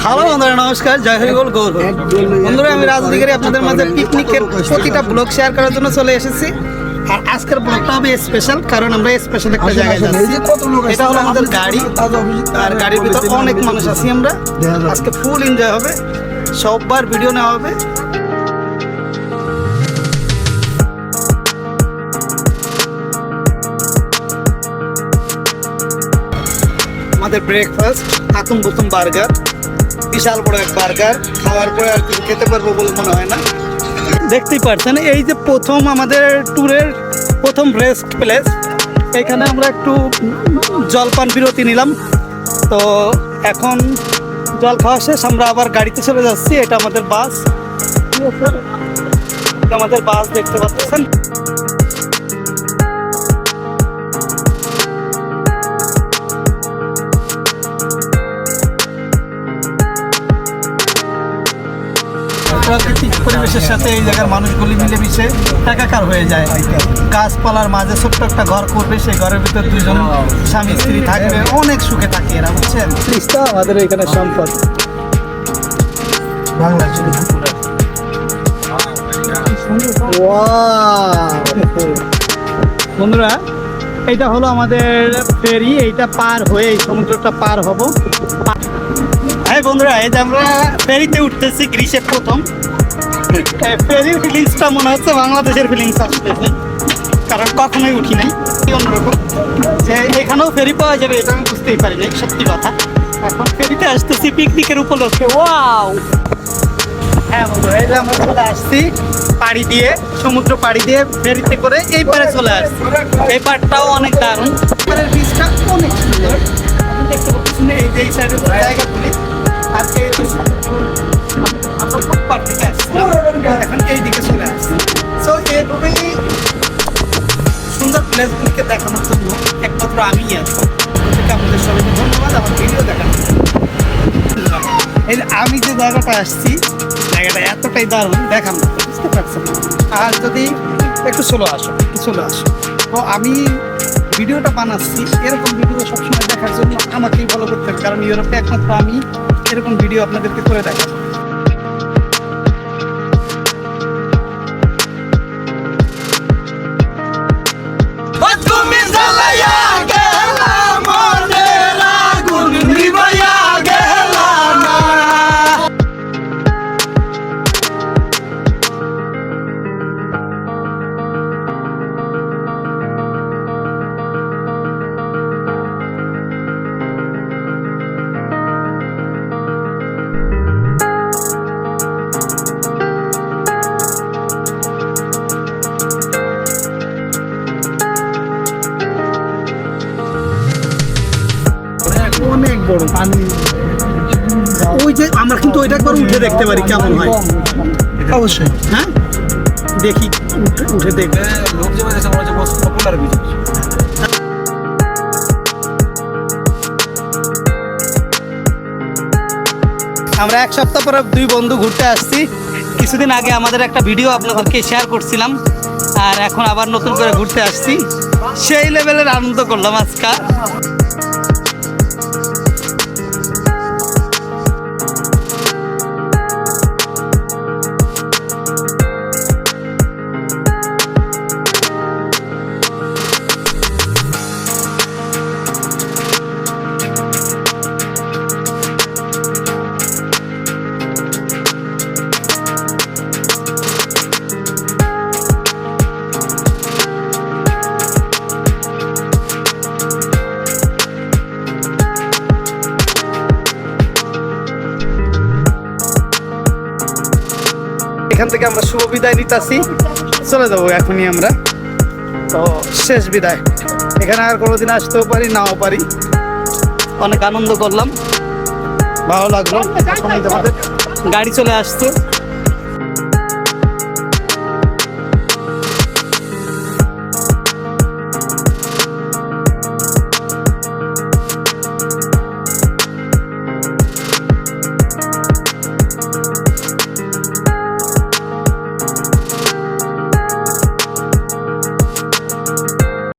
Hello বন্ধুরা, নমস্কার। জয় হরি বল, গৌর হরি। বন্ধুরা, আমি রাজ অধিকারী আপনাদের মাঝে পিকনিকের প্রতিটা ব্লগ শেয়ার করার জন্য চলে এসেছি। আর আজকের ব্লগটা হবে স্পেশাল, কারণ আমরা স্পেশাল একটা জায়গায় যাচ্ছি। এটা হলো আমাদের গাড়ি, আর গাড়ির ভিতরে অনেক মানুষ আছি আমরা। আজকে ফুল এনজয় হবে, সববার ভিডিও নেওয়া হবে। আমাদের ব্রেকফাস্ট প্রথম বার্গার, বিশাল বড় এক বার্গার। খাওয়ার পরে আর কিছু খেতে পারবো বলে মনে হয় না। দেখতেই পাচ্ছেন, এই যে প্রথম আমাদের ট্যুরের প্রথম রেস্ট প্লেস। এখানে আমরা একটু জলপান বিরতি নিলাম। তো এখন জল খাওয়া শেষ, আমরা আবার গাড়িতে চলে যাচ্ছি। এটা আমাদের বাস, দেখতে পাচ্ছেন। প্রাকৃতিক পরিবেশের সাথে এই জায়গার মানুষগুলি মিলেমিশে একাকার হয়ে যায়। গাছপালার মাঝে ছোট্ট একটা ঘর করবে, সেই ঘরের ভিতর দুজন স্বামী স্ত্রী থাকবে, অনেক সুখে থাকে এরা, বুঝছেন? আমাদের এখানে সম্পদ বাংলা। বন্ধুরা, এইটা হলো আমাদের ফেরি। এইটা পার হয়ে এই সমুদ্রটা পার হব। হ্যাঁ বন্ধুরা, এই যে আমরা ফেরিতে উঠতেছি গ্রিসের প্রথম। ফেরির ফিলিংসটা মনে হচ্ছে বাংলাদেশের ফিলিংস আসতেছে, কারণ কখনোই উঠি নাই। অন্যরকম যে এখানেও ফেরি পাওয়া যাবে এটা আমি বুঝতেই পারি নাই, সত্যি কথা। এখন ফেরিতে আসতেছি পিকনিকের উপলক্ষে। ওয়াও! হ্যাঁ বন্ধুরা, এই যে আমরা চলে আসছি পাড়ি দিয়ে, সমুদ্র পাড়ি দিয়ে ফেরিতে করে এই পারে চলে আসছি। এই পাড়টাও অনেক দারুণ, এবারের বীজটা অনেক সুন্দর। দেখতে পাচ্ছেন এই যে এই সাইডের জায়গাগুলি, আর আমরা ফুটপাথ থেকে আসছিলাম, এখন এইদিকে চলে আসছি। সো এইভাবেই সুন্দর প্লেসগুলিকে দেখানোর জন্য একমাত্র আমিই আছি। সেটা আপনাদের সবাইকে ধন্যবাদ আমার ভিডিও দেখানোর জন্য। এই আমি যে জায়গাটা আসছি, জায়গাটা এতটাই দারুণ, দেখান না, বুঝতে পারছেন? আর যদি একটু চলে আসো। তো আমি ভিডিওটা বানাচ্ছি, এরকম ভিডিও সবসময় দেখার জন্য আমাকেই ফলো করতে হবে, কারণ ইউরোপে একমাত্র আমি এরকম ভিডিও আপনাদেরকে করে দেখাবো। অনেক বড় পানি, ওই যে আমরা কিন্তু ওইটা একবার উঠে দেখতে পারি কেমন হয়। অবশ্যই, হ্যাঁ দেখি, উঠে দেখবে। আমরা এক সপ্তাহ পরে দুই বন্ধু ঘুরতে আসছি। কিছুদিন আগে আমাদের একটা ভিডিও আপনাদেরকে শেয়ার করছিলাম, আর এখন আবার নতুন করে ঘুরতে আসছি। সেই লেভেলের আনন্দ করলাম আজকে। এখান থেকে আমরা শুভ বিদায় নিতেছি, চলে যাবো এখনই আমরা। তো শেষ বিদায়, এখানে আর কোনোদিন আসতেও পারি, নাও পারি। অনেক আনন্দ করলাম, ভালো লাগলো। এখন আমাদের গাড়ি চলে আসছে।